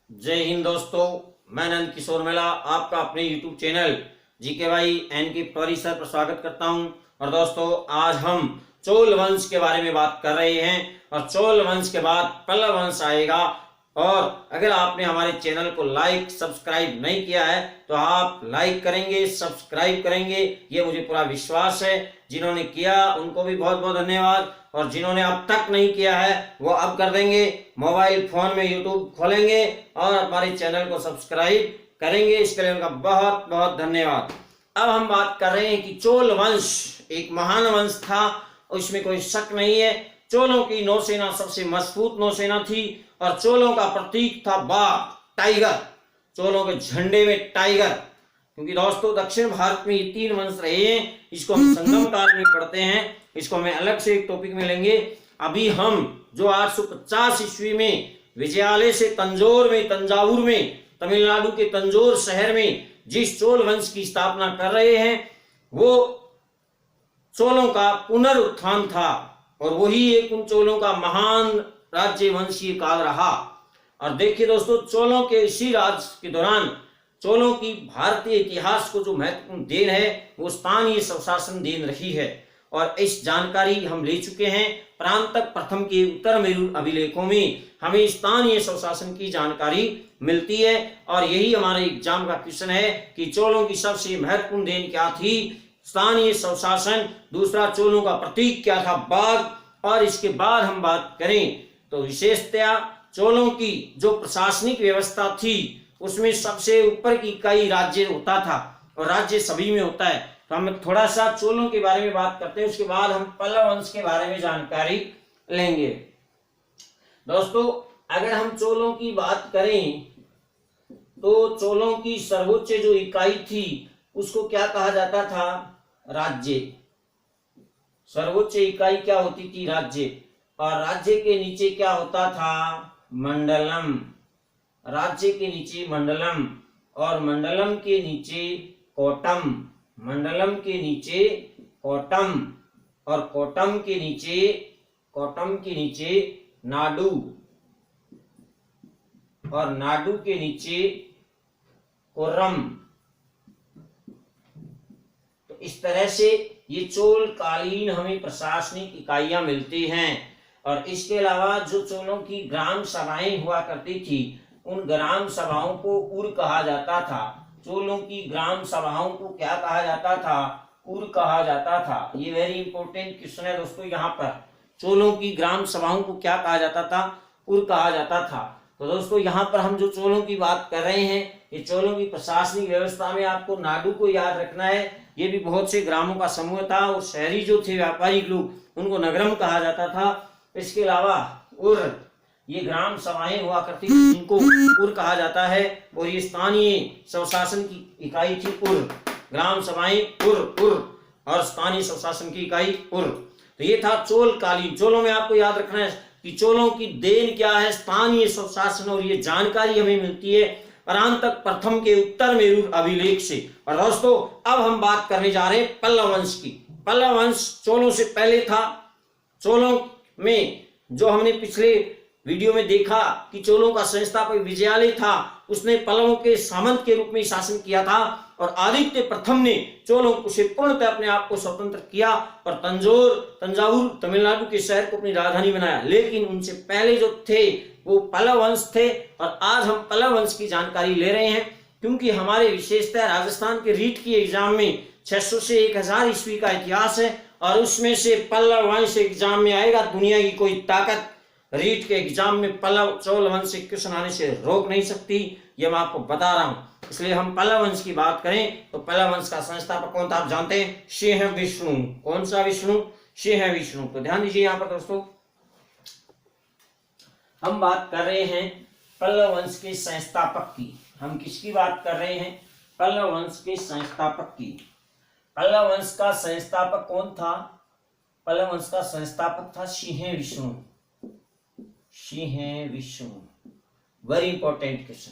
जय हिंद दोस्तों, मैं नंद किशोर मेला आपका अपने YouTube चैनल जीके भाई एन के परिसर पर स्वागत करता हूं। और दोस्तों, आज हम चोल वंश के बारे में बात कर रहे हैं और चोल वंश के बाद पल्लव वंश आएगा। और अगर आपने हमारे चैनल को लाइक सब्सक्राइब नहीं किया है तो आप लाइक करेंगे, सब्सक्राइब करेंगे, ये मुझे पूरा विश्वास है। जिन्होंने किया उनको भी बहुत बहुत धन्यवाद, और जिन्होंने अब तक नहीं किया है वो अब कर देंगे। मोबाइल फोन में यूट्यूब खोलेंगे और हमारे चैनल को सब्सक्राइब करेंगे, इसके लिए उनका बहुत बहुत धन्यवाद। अब हम बात कर रहे हैं कि चोल वंश एक महान वंश था, उसमें कोई शक नहीं है। चोलों की नौसेना सबसे मजबूत नौसेना थी और चोलों का प्रतीक था बाघ, टाइगर। चोलों के झंडे में टाइगर, क्योंकि दोस्तों दक्षिण भारत में ये तीन वंश रहे हैं। इसको हम संगम काल में पढ़ते हैं, इसको हमें अलग से एक टॉपिक में लेंगे। अभी हम जो 850 ईस्वी में विजयालय से तंजावुर में तमिलनाडु के तंजौर शहर में जिस चोल वंश की स्थापना कर रहे हैं वो चोलों का पुनरुत्थान था, और वही एक उन चोलों का महान राज्य वंशीय काल रहा। और देखिए दोस्तों, चोलों के इसी राज के दौरान चोलों की भारतीय इतिहास को जो महत्वपूर्ण देन है वो स्थानीय स्वशासन देन रही है। और इस जानकारी हम ले चुके हैं। परांतक प्रथम के उत्तर मेरु अभिलेखों में हमें स्थानीय स्वशासन की जानकारी मिलती है, और यही हमारे एग्जाम का क्वेश्चन है कि चोलों की सबसे महत्वपूर्ण देन क्या थी? स्थानीय स्वशासन। दूसरा, चोलों का प्रतीक क्या था? बाघ। और इसके बाद हम बात करें तो विशेषतया चोलों की जो प्रशासनिक व्यवस्था थी उसमें सबसे ऊपर की इकाई राज्य होता था, और राज्य सभी में होता है। तो हम थोड़ा सा चोलों के बारे में बात करते हैं, उसके बाद हम पल्लव वंश के बारे में जानकारी लेंगे। दोस्तों, अगर हम चोलों की बात करें तो चोलों की सर्वोच्च जो इकाई थी उसको क्या कहा जाता था? राज्य। सर्वोच्च इकाई क्या होती थी? राज्य। और राज्य के नीचे क्या होता था? मंडलम। राज्य के नीचे मंडलम, और मंडलम के नीचे कोटम। मंडलम के नीचे कोटम, और कोटम के नीचे नाडु, और नाडु के नीचे कोर्रम। तो इस तरह से ये चोल कालीन हमें प्रशासनिक इकाइयां मिलती हैं। और इसके अलावा जो चोलों की ग्राम सभाएं हुआ करती थी उन ग्राम सभाओं को उर कहा जाता था। चोलों की ग्राम सभाओं को क्या कहा जाता था? उर कहा जाता था। ये वेरी इंपॉर्टेंट क्वेश्चन है दोस्तों। यहाँ पर चोलों की ग्राम सभाओं को क्या कहा जाता था? उर कहा जाता था। तो दोस्तों, यहाँ पर हम जो चोलों की बात कर रहे हैं, ये चोलों की प्रशासनिक व्यवस्था में आपको नाडु को याद रखना है। ये भी बहुत से ग्रामों का समूह था, और शहरी जो थे व्यापारिक लोग उनको नगरम कहा जाता था। इसके अलावा उर, ये ग्राम सभाएं हुआ करती थी, इनको उर कहा जाता है। और ये स्थानीय स्वशासन की इकाई थी उर। ग्राम सभाएं उर, और स्थानीय स्वशासन की इकाई उर। तो ये था चोल कालीन। चोलों में आपको याद रखना है कि चोलों की देन क्या है? स्थानीय स्वशासन। और ये जानकारी हमें मिलती है परांतक प्रथम के उत्तर मेरु अभिलेख से। और दोस्तों, अब हम बात करने जा रहे हैं पल्लव वंश की। पल्लव वंश चोलों से पहले था। चोलों में जो हमने पिछले वीडियो में देखा कि चोलों का संस्थापक विजयालय था, उसने पल्लवों के सामंत के रूप में शासन किया था। और आदित्य प्रथम ने चोलों से पूर्णतः अपने आप को स्वतंत्र किया और तंजावुर तमिलनाडु के शहर को अपनी राजधानी बनाया। लेकिन उनसे पहले जो थे वो पल्लव वंश थे। और आज हम पल्लव वंश की जानकारी ले रहे हैं, क्योंकि हमारे विशेषतः राजस्थान के रीट की एग्जाम में 600 से 1000 ईस्वी का इतिहास है, और उसमें से पल्लव वंश एग्जाम में आएगा। दुनिया की कोई ताकत रीट के एग्जाम में पल्लव चोल वंश से क्वेश्चन आने से रोक नहीं सकती, ये मैं आपको बता रहा हूं। इसलिए हम पल्लव वंश की बात करें तो पल्लव वंश का संस्थापक कौन था? आप जानते हैं, सिंह विष्णु। कौन सा विष्णु? सिंह विष्णु। तो ध्यान दीजिए यहाँ पर दोस्तों, हम बात कर रहे हैं पल्लव वंश के संस्थापक की। हम किसकी बात कर रहे हैं? पल्लव वंश के संस्थापक की। पल्लव वंश का संस्थापक कौन था? पल्लव वंश का संस्थापक था Singh Vishnu. Singh Vishnu, very important question.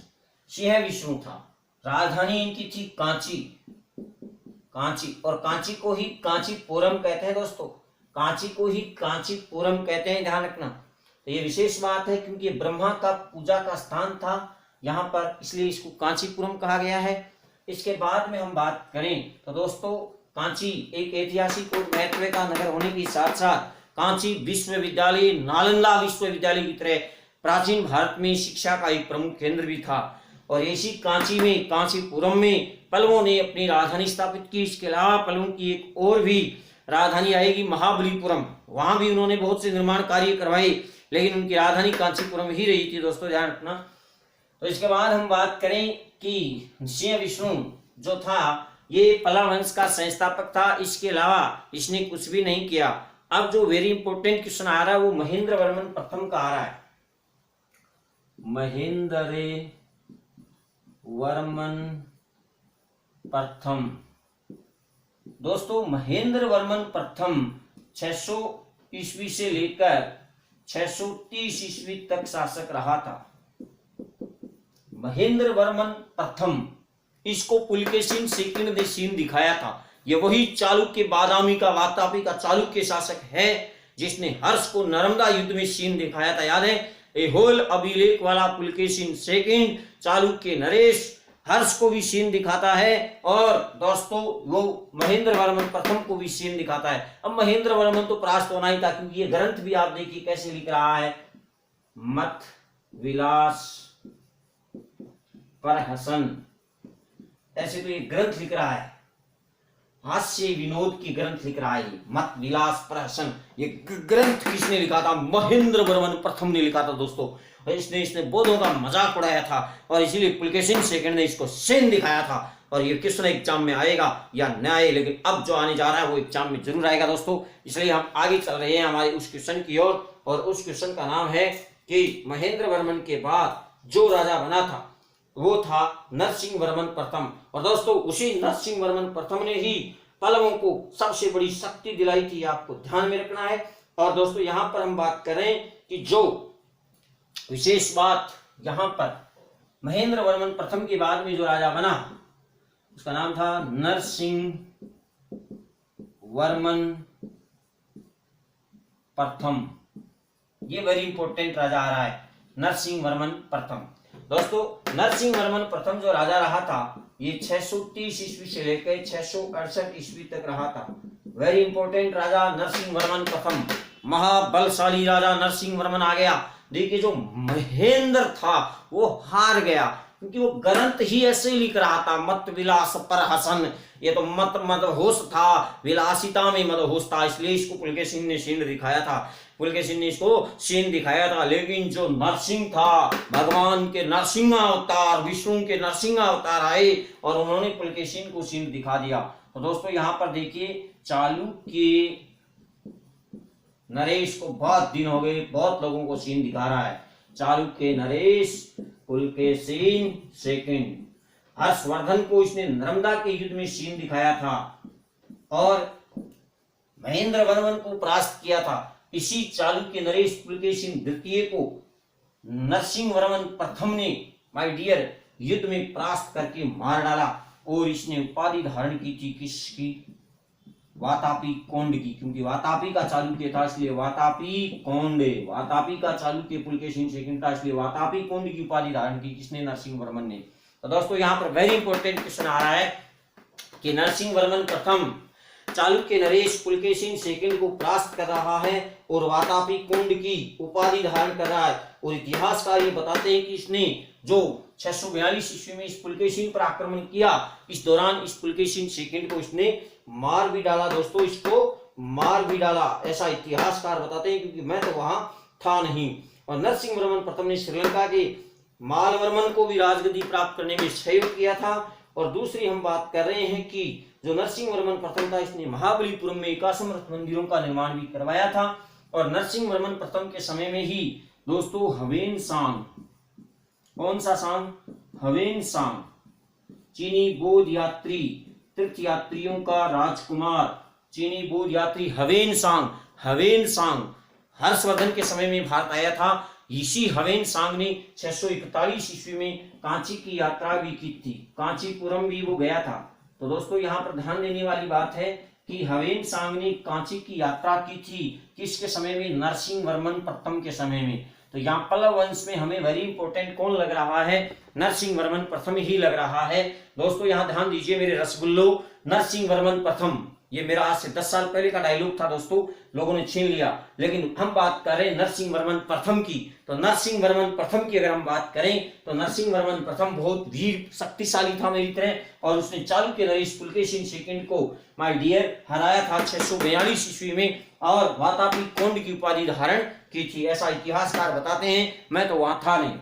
Singh Vishnu था। राजधानी इनकी थी कांची। और कांची को ही कांचीपुरम कहते हैं दोस्तों। कांची को ही कांचीपुरम कहते हैं, ध्यान रखना। तो ये विशेष बात है, क्योंकि ब्रह्मा का पूजा का स्थान था। यहाँ पर, इसलिए इसको कांचीपुरम कहा गया है। इसके बाद में हम बात करें तो दोस्तों कांची एक ऐतिहासिक और महत्व का नगर होने के साथ साथ कांची विश्वविद्यालय, नालंदा विश्वविद्यालय की तरह प्राचीन भारत में शिक्षा का एक प्रमुख केंद्र भी था। और इसी कांची में, कांचीपुरम में पल्लवों ने अपनी राजधानी स्थापित की। इसके अलावा पल्लवों की एक और भी राजधानी आएगी महाबलीपुरम, वहां भी उन्होंने बहुत से निर्माण कार्य करवाए, लेकिन उनकी राजधानी कांचीपुरम ही रही थी दोस्तों, ध्यान रखना। तो इसके बाद हम बात करें कि सिंह विष्णु जो था ये पल्लव वंश का संस्थापक था। इसके अलावा इसने कुछ भी नहीं किया। अब जो वेरी इंपॉर्टेंट क्वेश्चन आ रहा है वो महेंद्र वर्मन प्रथम का आ रहा है। महेंद्र वर्मन प्रथम, दोस्तों महेंद्र वर्मन प्रथम 600 ईस्वी से लेकर 630 ईस्वी तक शासक रहा था। महेंद्र वर्मन प्रथम, इसको पुलकेशिन सेकंड ने सीन दिखाया था। ये वही चालुक्य बादामी का, वातापी का चालुक्य शासक है जिसने हर्ष को नर्मदा युद्ध में सीन दिखाया था, याद है। एहोल अभिलेख वाला पुलकेशिन सेकंड, चालुक्य नरेश हर्ष को भी सीन दिखाता है, और दोस्तों वो महेंद्र वर्मन प्रथम को भी सीन दिखाता है। अब महेंद्र वर्मन तो परास्त होना ही था, क्योंकि ये ग्रंथ भी आप देखिए कैसे लिख रहा है, मत विलास प्रहसन, ऐसे तो ये ग्रंथ लिख रहा है, हास्य विनोद की ग्रंथ लिख रहा है, मत विलास प्रहसन। ये ग्रंथ किसने लिखा था? महेंद्र वर्मन प्रथम ने लिखा था दोस्तों। और इसने बौद्धों का मजाक उड़ाया था, और इसीलिए पुलकेशिन सेकंड ने इसको सेन दिखाया था। और ये क्वेश्चन एग्जाम में आएगा या न आए, लेकिन अब जो आने जा रहा है वो एग्जाम में जरूर आएगा दोस्तों। इसलिए हम आगे चल रहे हैं हमारे उस क्वेश्चन की ओर, और उस क्वेश्चन का नाम है कि महेंद्र वर्मन के बाद जो राजा बना था वो था नरसिंह वर्मन प्रथम। और दोस्तों उसी नरसिंह वर्मन प्रथम ने ही पल्लवों को सबसे बड़ी शक्ति दिलाई थी, आपको ध्यान में रखना है। और दोस्तों यहां पर हम बात करें कि जो विशेष बात यहां पर महेंद्र वर्मन प्रथम के बाद में जो राजा बना उसका नाम था नरसिंह वर्मन प्रथम। ये वेरी इंपॉर्टेंट राजा आ रहा है, नरसिंह वर्मन प्रथम। दोस्तों नरसिंह वर्मन प्रथम जो राजा रहा था ये 630 ईस्वी से लेकर 668 ईस्वी तक रहा था। वेरी इंपॉर्टेंट राजा नरसिंह वर्मन प्रथम, महाबलशाली राजा नरसिंह वर्मन आ गया। देखिए जो महेंद्र था वो हार गया, क्योंकि वो ग्रंथ ही ऐसे लिख रहा था, मत विलास प्रहसन। ये तो मत होश था, विलासिता में मत होश था, इसलिए इसको पुलकेशिन ने सीन दिखाया था, पुलकेशिन ने इसको सीन दिखाया था। लेकिन जो नरसिंह था, भगवान के नरसिंह अवतार, विष्णु के नरसिंह अवतार आए और उन्होंने पुलकेशिन को सीन दिखा दिया। तो दोस्तों यहाँ पर देखिए चालुक्य नरेश को बहुत दिन हो गए, बहुत लोगों को सीन दिखा रहा है। चालुक्य नरेश, पुलकेशिन सेकंड, हर्षवर्धन को इसने नर्मदा के युद्ध में सीन दिखाया था, और महेंद्र वर्मन को परास्त किया था। इसी चालुक्य नरेश पुलकेशिन द्वितीय को नरसिंह वर्मन प्रथम ने माय डियर युद्ध में परास्त करके मार डाला, और इसने उपाधि धारण की थी किसकी? वातापी कोंड की, क्योंकि वातापी का चालुक्य था इसलिए वातापी कोंड, वातापी का चालुक्य पुलकेशिन सेकंड था इसलिए वातापी कोंड की उपाधि धारण की किसने? नरसिंह वर्मन ने। तो दोस्तों यहाँ पर वेरी इंपॉर्टेंट क्वेश्चन आ रहा है कि नरसिंह वर्मन प्रथम चालुक्य नरेश पुलकेशिन सेकंड को परास्त कर रहा है और वातापी कुंड की उपाधि धारण कर रहा है। और इतिहासकार ये बताते हैं कि इसने जो 642 ईस्वी में इस पुलकेशिन पर आक्रमण किया, इस दौरान इस पुलकेशिन सेकंड को इसने मार भी डाला दोस्तों, इसको मार भी डाला, ऐसा इतिहासकार बताते हैं, क्योंकि मैं तो वहां था नहीं। और नरसिंह वर्मन प्रथम ने श्रीलंका के मालवर्मन को भी राजगद्दी प्राप्त करने में सहयोग किया था। और दूसरी हम बात कर रहे हैं कि जो नरसिंह वर्मन प्रथम था इसने महाबलीपुरम में 81 मंदिरों का निर्माण भी करवाया था। और नरसिंह वर्मन प्रथम के समय में ही दोस्तों हवेन सांग, कौन सा सांग? हवेन सांग, चीनी बौद्ध यात्री, तीर्थ यात्रियों का राजकुमार, चीनी बौद्ध यात्री हवेन सांग, हवेन सांग हर्षवर्धन के समय में भारत आया था। इसी हवेन सांग ने 641 ईस्वी में कांची की यात्रा भी की थी, कांचीपुरम भी वो गया था। तो दोस्तों यहाँ पर ध्यान देने वाली बात है कि हवेन सांग ने कांची की यात्रा की थी किसके समय में? नरसिंह वर्मन प्रथम के समय में। तो यहाँ पल्लव वंश में हमें वेरी इंपॉर्टेंट कौन लग रहा है, नरसिंह वर्मन प्रथम ही लग रहा है। दोस्तों यहाँ ध्यान दीजिए मेरे रसगुल्लो, नरसिंह वर्मन प्रथम, ये मेरा आज से 10 साल पहले का डायलॉग था दोस्तों, लोगों ने छीन लिया, लेकिन हम बात कर रहे हैं नरसिंह वर्मन प्रथम की। तो नरसिंह वर्मन प्रथम की अगर हम बात करें तो नरसिंह वर्मन प्रथम बहुत वीर शक्तिशाली था मेरी तरह, और उसने चालुक्य नरेश पुलकेशिन सेकंड को माय डियर हराया था 642 ईस्वी में, और वातापी कोंड की उपाधि धारण की थी, ऐसा इतिहासकार बताते हैं, मैं तो वहां था नहीं।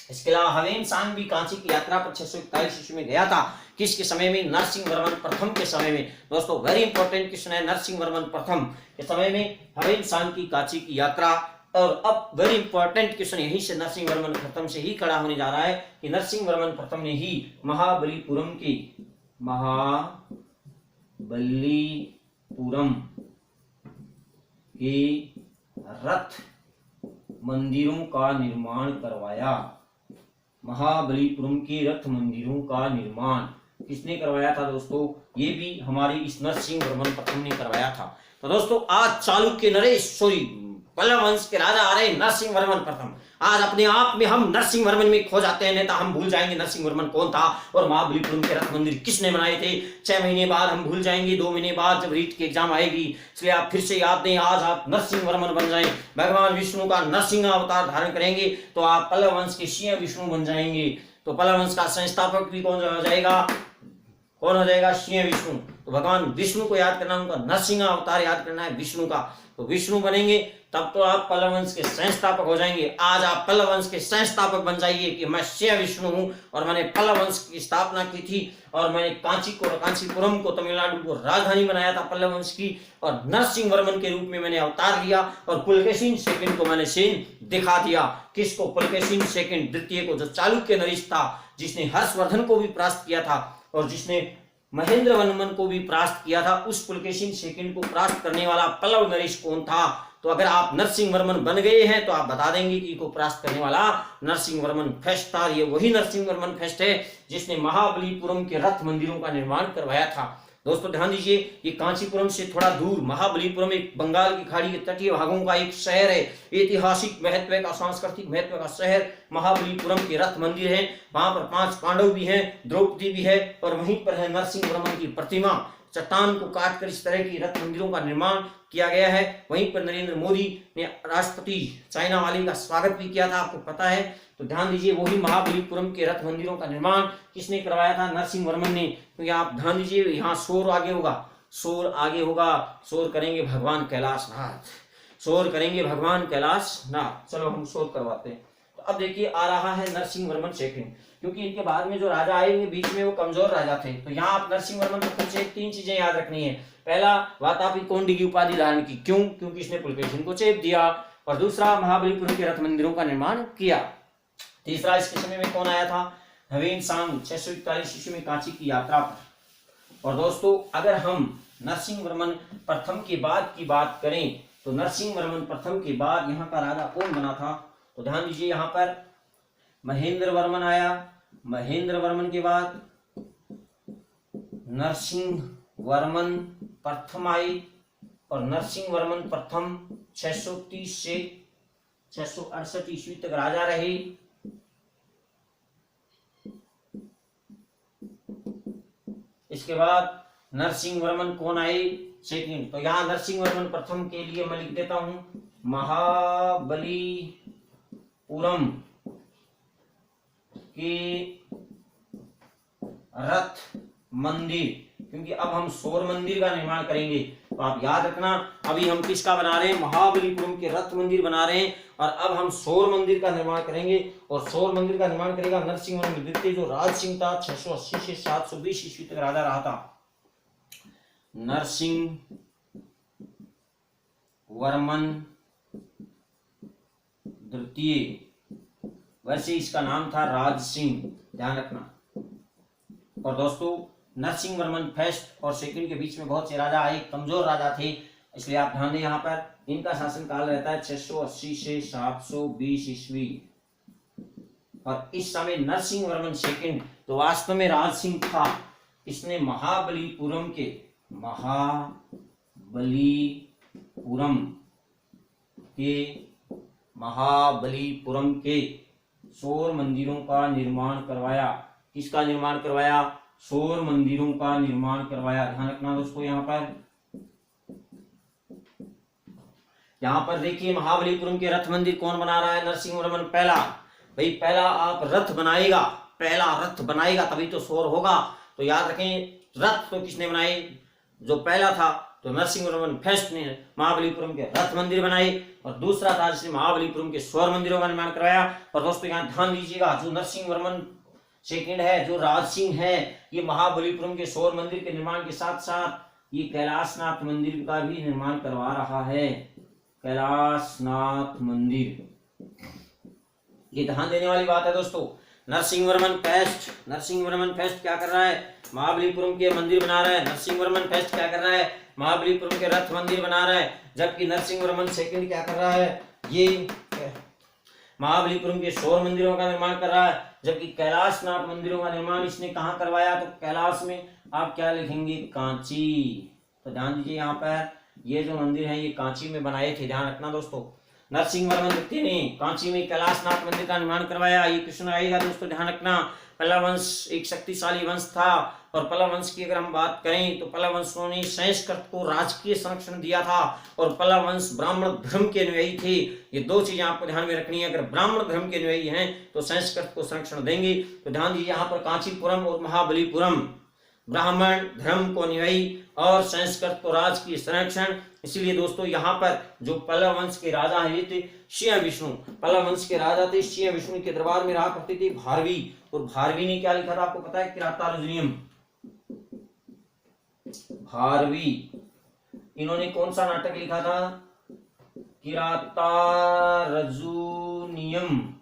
इसके अलावा हवेन सांग भी कांची की यात्रा पर 641 ईस्वी में गया था, किसके समय में, नरसिंह वर्मन प्रथम के समय में। दोस्तों वेरी इंपॉर्टेंट क्वेश्चन है, नरसिंह वर्मन प्रथम के समय में हवेन सांग की कांची की यात्रा। और अब वेरी इंपॉर्टेंट क्वेश्चन यहीं से नरसिंह वर्मन प्रथम से ही खड़ा होने जा रहा है कि नरसिंह वर्मन प्रथम ने ही महाबलीपुरम की रथ मंदिरों का निर्माण करवाया। महाबलीपुरम के रथ मंदिरों का निर्माण किसने करवाया था दोस्तों, ये भी हमारी इस नरसिंह वर्मन प्रथम ने करवाया था। तो दोस्तों आज चालुक्य नरेश पल्लव वंश के राजा आ रहे नरसिंह वर्मन प्रथम। आज अपने आप में हम नरसिंह वर्मन में खो जाते हैं, नेता हम भूल जाएंगे नरसिंह वर्मन कौन था और महाबलीपुरम के रथ मंदिर किसने बनाए थे। 6 महीने बाद हम भूल जाएंगे, 2 महीने बाद जब रीट की एग्जाम आएगी, इसलिए आप फिर से याद दें, आज आप नरसिंह वर्मन बन जाएं, भगवान विष्णु का नरसिंह अवतार धारण करेंगे तो आप पल्लव वंश के सिंह विष्णु बन जाएंगे। तो पल्लव वंश का संस्थापक भी कौन हो जाएगा, कौन हो जाएगा, सिंह विष्णु। तो भगवान विष्णु को याद करना, उनका नरसिंह अवतार याद करना है विष्णु का, तो विष्णु बनेंगे तब तो आप पल्लव वंश के संस्थापक हो जाएंगे। आज आप पल्लव वंश के संस्थापक बन जाइए कि मैं सिंह विष्णु हूं और मैंने पल्लव वंश की स्थापना की थी, और मैंने कांचीपुरम को तमिलनाडु को राजधानी बनाया था पल्लव वंश की, और नरसिंह वर्मन के रूप में मैंने अवतार लिया और पुलकेशिन सेकंड को मैंने सीन दिखा दिया। किसको, पुलकेशिन सेकंड द्वितीय को, जो चालुक्य नरेश था, जिसने हर्षवर्धन को भी परास्त किया था और जिसने महेंद्र वर्मन को भी परास्त किया था, उस पुलकेशिन सेकंड को परास्त करने वाला पल्लव नरेश कौन था। तो अगर आप नरसिंह वर्मन बन गए हैं तो आप बता देंगे कि इनको परास्त करने वाला नरसिंह वर्मन फेस्ट था। ये वही नरसिंह वर्मन फेस्ट है जिसने महाबलीपुरम के रथ मंदिरों का निर्माण करवाया था। दोस्तों ध्यान दीजिए, ये कांचीपुरम से थोड़ा दूर महाबलीपुरम एक बंगाल की खाड़ी के तटीय भागों का एक शहर है, ऐतिहासिक महत्व का, सांस्कृतिक महत्व का शहर महाबलीपुरम के रथ मंदिर है। वहां पर 5 पांडव भी हैं, द्रौपदी भी है, और वहीं पर है नरसिंह वर्मन की प्रतिमा। चट्टान को काटकर इस तरह की रथ मंदिरों का निर्माण किया गया है। वहीं पर नरेंद्र मोदी ने राष्ट्रपति चाइना वाले का स्वागत भी किया था, आपको पता है। तो ध्यान दीजिए, वही महाबलीपुरम के रथ मंदिरों का निर्माण किसने करवाया था, नरसिंह वर्मन ने। तो आप ध्यान दीजिए, यहाँ शोर आगे होगा, शोर करेंगे भगवान कैलाशनाथ, शोर करेंगे भगवान कैलाशनाथ। चलो हम शोर करवाते हैं। तो अब देखिए आ रहा है नरसिंह वर्मन सेकंड, क्योंकि इनके बाद में जो राजा आएंगे बीच में वो कमजोर राजा थे। तो यहाँ आप नरसिंह वर्मन प्रथम से 3 चीजें याद रखनी है। पहला, वातापी कोंडी की उपाधि धारण की, क्यों, क्योंकि इसने पुलकेशिन को चेप दिया। और दूसरा, महाबलीपुरम के रथ मंदिरों का निर्माण किया। तीसरा, इसके समय में कौन आया था, हवेन सांग 641 ईस्वी में कांची की यात्रा पर। और दोस्तों अगर हम नरसिंह वर्मन प्रथम के बाद की बात करें तो नरसिंह वर्मन प्रथम के बाद यहाँ का राजा कौन बना था, तो ध्यान दीजिए, यहाँ पर महेंद्र वर्मन आया। महेंद्र वर्मन के बाद नरसिंह वर्मन प्रथम आए, और नरसिंह वर्मन प्रथम 630 से 668 ईस्वी तक राजा रहे। इसके बाद नरसिंह वर्मन कौन आए, सेकंड। तो यहां नरसिंह वर्मन प्रथम के लिए मैं लिख देता हूं महाबलीपुरम के रथ मंदिर, क्योंकि अब हम सौर मंदिर का निर्माण करेंगे। तो आप याद रखना, अभी हम किसका बना रहे हैं, महाबलीपुरम के रथ मंदिर बना रहे हैं, और अब हम सौर मंदिर का निर्माण करेंगे। और सौर मंदिर का निर्माण करेगा नरसिंह वर्मन द्वितीय, जो राज सिंह था, 680 से 720 ईस्वी तक राजा रहा था। नरसिंह वर्मन द्वितीय, वैसे इसका नाम था राज सिंह, ध्यान रखना। और दोस्तों नरसिंह वर्मन फर्स्ट और सेकंड के बीच में बहुत से राजा आए, कमजोर राजा थे, इसलिए आप ध्यान दें, यहाँ पर इनका शासन काल रहता है 680 से 720 ईस्वी। और इस समय नरसिंह वर्मन सेकंड तो वास्तव में राज सिंह था, इसने महाबलीपुरम महाबलीपुरम के सौर मंदिरों का निर्माण करवाया। किसका निर्माण करवाया? सौर मंदिरों का निर्माण करवाया। ध्यान रखना दोस्तों, यहाँ पर देखिए महाबलीपुरम के रथ मंदिर कौन बना रहा है? नरसिंहवर्मन पहला। भाई पहला आप रथ बनाएगा, पहला रथ बनाएगा तभी तो सौर होगा। तो याद रखें, रथ तो किसने बनाए? जो पहला था तो नरसिंहवर्मन फर्स्ट ने महाबलीपुरम के रथ मंदिर बनाए, और दूसरा था जिसने महाबलीपुरम के सौर मंदिरों का निर्माण करवाया। और दोस्तों यहाँ ध्यान दीजिएगा, जो नरसिंहवर्मन सेकंड है, जो राज सिंह है, ये महाबलीपुरम के सौर मंदिर के निर्माण के साथ साथ ये कैलाशनाथ मंदिर का भी निर्माण करवा रहा है। कैलाशनाथ मंदिर, ये ध्यान देने वाली बात है दोस्तों। नरसिंहवर्मन फर्स्ट क्या कर रहा है? महाबलीपुरम के मंदिर बना रहा है। नरसिंहवर्मन फर्स्ट क्या कर रहा है? महाबलीपुरम के रथ मंदिर बना रहा है। जबकि नरसिंहवर्मन सेकंड क्या कर रहा है? ये महाबलीपुरम के सौर मंदिरों का निर्माण कर रहा है। जबकि कैलाशनाथ मंदिरों का निर्माण इसने कहाँ करवाया? तो कैलाश में आप क्या लिखेंगे? कांची। तो ध्यान दीजिए, यहाँ पर ये जो मंदिर है ये कांची में बनाए थे। ध्यान रखना दोस्तों, नरसिंहवर्मन द्वितीय ने कांची में कैलाशनाथ मंदिर का निर्माण करवाया। ये क्वेश्चन आएगा दोस्तों, ध्यान रखना। पल्लव वंश एक शक्तिशाली वंश था, और पल्लव वंश की अगर हम बात करें तो पल्लव वंशों ने संस्कृत को राजकीय संरक्षण दिया था, और पल्लव वंश ब्राह्मण धर्म के अनुयायी थे। ये दो चीजें आपको ध्यान में रखनी है। अगर ब्राह्मण धर्म के अनुयायी हैं तो संस्कृत को संरक्षण देंगे। तो ध्यान दीजिए, यहाँ पर कांचीपुरम और महाबलीपुरम ब्राह्मण धर्म को अनुयायी और संस्कृत को राजकीय संरक्षण। इसीलिए दोस्तों यहाँ पर जो पल्लव वंश के राजा है ये थे सिंह विष्णु। पल्लव वंश के राजा थे सिंह विष्णु के दरबार में रहा करते थे भारवी। और भारवी ने क्या लिखा था आपको पता है? किरातार्जुनीयम। भारवी, इन्होंने कौन सा नाटक लिखा था? किरातार्जुनीयम।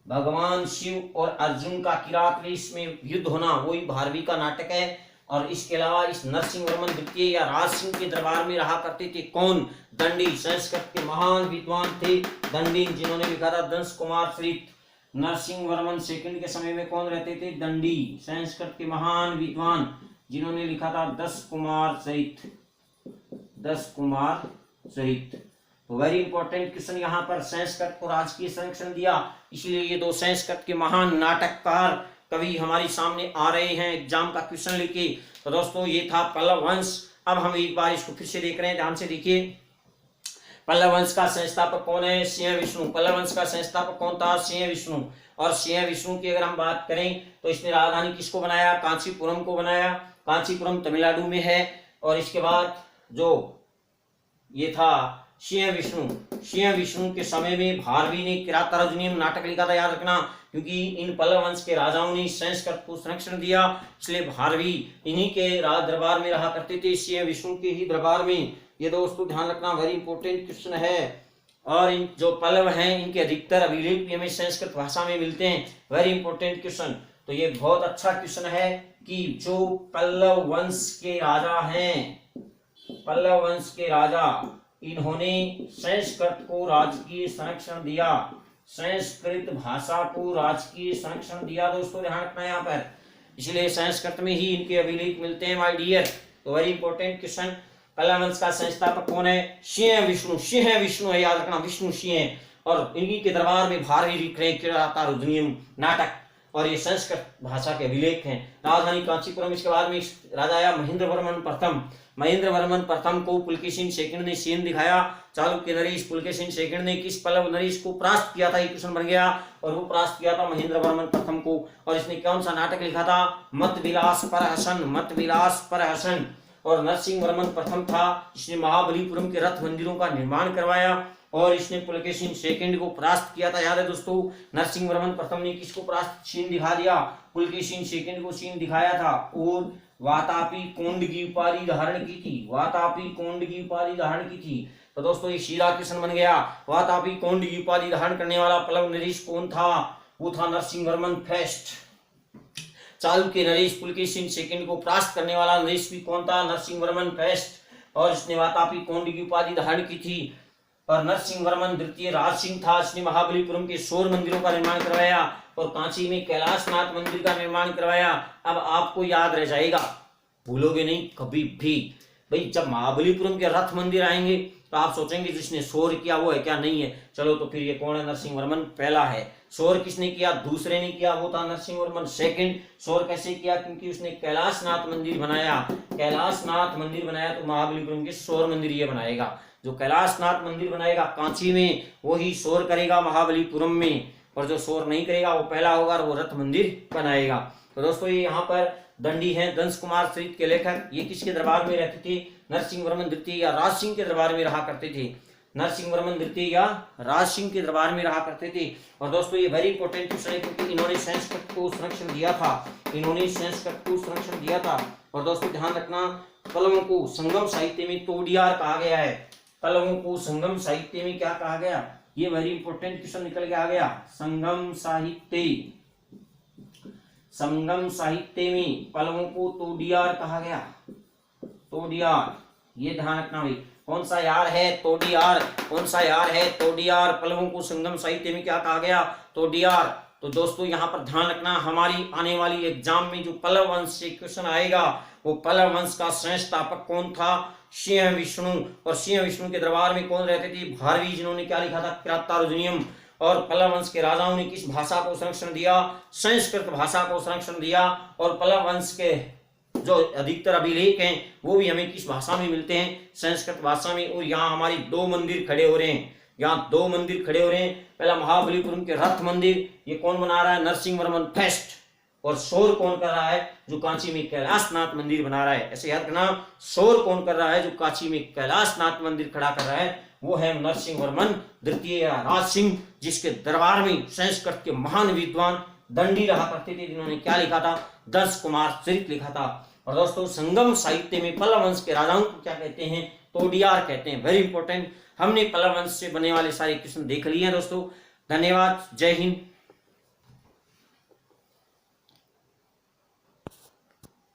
भगवान शिव और अर्जुन का किरात वेश में युद्ध होना, वही भारवी का नाटक है। और इसके अलावा इस नरसिंहवर्मन द्वितीय या राज सिंह के दरबार में रहा करते थे कौन? दंडी, संस्कृत के महान विद्वान थे दंडी, जिन्होंने लिखा था दंश कुमार सहित। नरसिंहवर्मन सेकंड के समय में कौन रहते थे? दंडी, संस्कृत के महान विद्वान, जिन्होंने लिखा था दस कुमार सहित। तो वेरी इंपॉर्टेंट क्वेश्चन, यहाँ पर संस्कृत को राजकीय संरक्षण दिया, इसलिए ये दो संस्कृत के महान नाटककार कवि हमारे सामने आ रहे हैं एग्जाम का क्वेश्चन लेके। तो दोस्तों ये था पल्लव वंश। अब हम एक बार इसको फिर से देख रहे हैं, ध्यान से देखिए। पल्लव वंश का संस्थापक कौन है? सिंह विष्णु। पल्लव वंश का संस्थापक कौन था? सिंह विष्णु। और सिंह विष्णु की अगर हम बात करें तो इसने राजधानी किसको बनाया? कांचीपुरम को बनाया। कांचीपुरम तमिलनाडु में है। और इसके बाद जो ये था सिंह विष्णु के समय में भारवी ने किरातार्जुनीयम नाटक लिखा था। याद रखना, क्योंकि इन पल्लव वंश के राजाओं ने संस्कृत को संरक्षण दिया, इसलिए भारवी इन्हीं के राज दरबार में रहा करते थे, सिंह विष्णु के ही दरबार में। ये दोस्तों ध्यान रखना, वेरी इंपॉर्टेंट क्वेश्चन है। और इन जो पल्लव हैं इनके अधिकतर अभिलेख भी हमें संस्कृत भाषा में मिलते हैं। Very important question. तो ये बहुत अच्छा क्वेश्चन है कि जो पल्लव वंश के राजा हैं, पल्लव वंश के राजा, इन्होंने संस्कृत को राजकीय संरक्षण दिया, संस्कृत भाषा को राजकीय संरक्षण दिया। दोस्तों ध्यान रखना यहाँ पर, इसलिए संस्कृत में ही इनके अभिलेख मिलते हैं माय डियर। तो वेरी इंपॉर्टेंट क्वेश्चन, पल्लव वंश का संस्थापक कौन है? सिंह विष्णु है, याद रखना, विष्णु सिंह। और इन्हीं के दरबार में भारवी लिख रहे किरातार्जुनीयम नाटक, और ये संस्कृत भाषा के अभिलेख हैं। राजधानी कांचीपुरम। इसके बाद में राजा आया महेंद्रवर्मन प्रथम को पुलकेशिन सेकंड ने सीन दिखाया। चालुक्य नरेश पुलकेशिन सेकंड ने किस पल्लव नरेश को परास्त किया था? ये क्वेश्चन बन गया, और वो परास्त किया था महेंद्रवर्मन प्रथम को। और इसने कौन सा नाटक लिखा था? मत विलास पर हसन। और नरसिंहवर्मन प्रथम था, इसने महाबलीपुरम के रथ मंदिरों का निर्माण करवाया, और इसने पुलकेशिन सेकंड को परास्त किया था। याद है दोस्तों, नरसिंहवर्मन प्रथम ने किसको परास्त सीन दिखा दिया? पुलकेशिन सेकंड को सीन दिखाया था, और वातापी कोंड की उपाधि धारण की थी। तो दोस्तों ये सीधा क्वेश्चन बन गया। वातापी कोंड की उपाधि धारण करने वाला पल्लव नरेश कौन था? वो था नरसिंहवर्मन फर्स्ट। चालुक्य नरेश पुलकेशिन सेकंड को परास्त करने वाला नरेश भी कौन था? नरसिंहवर्मन फर्स्ट। और इसने वातापी कोंड की उपाधि धारण की थी। और नरसिंहवर्मन द्वितीय राज सिंह था, इसने महाबलीपुरम के सौर मंदिरों का निर्माण करवाया, और कांची में कैलाशनाथ मंदिर का निर्माण करवाया। अब आपको याद रह जाएगा, भूलोगे नहीं कभी भी। भाई जब महाबलीपुरम के रथ मंदिर आएंगे तो आप सोचेंगे जिसने शोर किया वो है क्या, नहीं है। चलो तो फिर ये कौन है, नरसिंह वर्मन पहला है। शोर किसने किया, दूसरे ने किया, वो था नरसिंह वर्मन सेकंड। शोर कैसे किया, क्योंकि उसने कैलाशनाथ मंदिर बनाया। कैलाशनाथ मंदिर बनाया तो महाबलीपुरम के शोर मंदिर ये बनाएगा। जो कैलाशनाथ मंदिर बनाएगा कांची में वही शोर करेगा महाबलीपुरम में, और जो शोर नहीं करेगा वो पहला होगा और वो रथ मंदिर बनाएगा। तो दोस्तों ये यहाँ पर दंडी हैं दंश कुमार चरित के लेखक। ये किसके दरबार में रहते थे, नरसिंह वर्मन द्वितीय या राज सिंह के दरबार में रहा करते थे। नरसिंह वर्मन द्वितीय या राज सिंह के दरबार में रहा करते थे। और दोस्तों ये वेरी इंपॉर्टेंट क्वेश्चन है, क्योंकि इन्होंने संस्कृत को संरक्षण दिया था। इन्होंने संस्कृत को संरक्षण दिया था। और दोस्तों ध्यान रखना, पल्लवों को संगम साहित्य में तोडियार कहा गया है। पल्लवों को संगम साहित्य में क्या कहा गया, ये वेरी इंपॉर्टेंट क्वेश्चन निकल के आ गया। संगम साहित्य, संगम साहित्य में पल्लवों को तोडियार कहा गया। तोडियार, ये ध्यान रखना भाई, कौन सा यार है, तोडियार। कौन सा यार है, तोडियार। पल्लवों को संगम साहित्य में क्या कहा गया, तोडियार। तो दोस्तों यहाँ पर ध्यान रखना, हमारी आने वाली एग्जाम में जो पल्लव वंश से क्वेश्चन आएगा वो पल्लव वंश का संस्थापक कौन था, सिंह विष्णु। और सिंह विष्णु के दरबार में कौन रहते थे, भारवी, जिन्होंने क्या लिखा था, किरातार्जुनीयम। और पल्लव वंश के राजाओं ने किस भाषा को संरक्षण दिया, संस्कृत भाषा को संरक्षण दिया। और पल्लव वंश के जो अधिकतर अभिलेख हैं वो भी हमें किस भाषा में मिलते हैं, संस्कृत भाषा में। और यहाँ हमारी दो मंदिर खड़े हो रहे हैं, यहाँ दो मंदिर खड़े हो रहे हैं। पहला महाबलीपुरम के रथ मंदिर, ये कौन बना रहा है, नरसिंह वर्मन फर्स्ट। और शोर कौन कर रहा है, जो कांची में कैलाशनाथ मंदिर बना रहा है। ऐसे याद रखना, शोर कौन कर रहा है, जो कांची में कैलाशनाथ मंदिर खड़ा कर रहा है वो है नरसिंह वर्मन द्वितीय या राज सिंह, जिसके दरबार में संस्कृत के महान विद्वान दंडी रहा करते थे, जिन्होंने क्या लिखा था, दंश कुमार चरित लिखा था। और दोस्तों संगम साहित्य में पल्लव वंश के राजाओं को क्या कहते हैं, तोडियार कहते हैं। वेरी इंपॉर्टेंट, हमने पल्लव वंश से बनने वाले सारे क्वेश्चन देख लिए हैं दोस्तों। धन्यवाद, जय हिंद।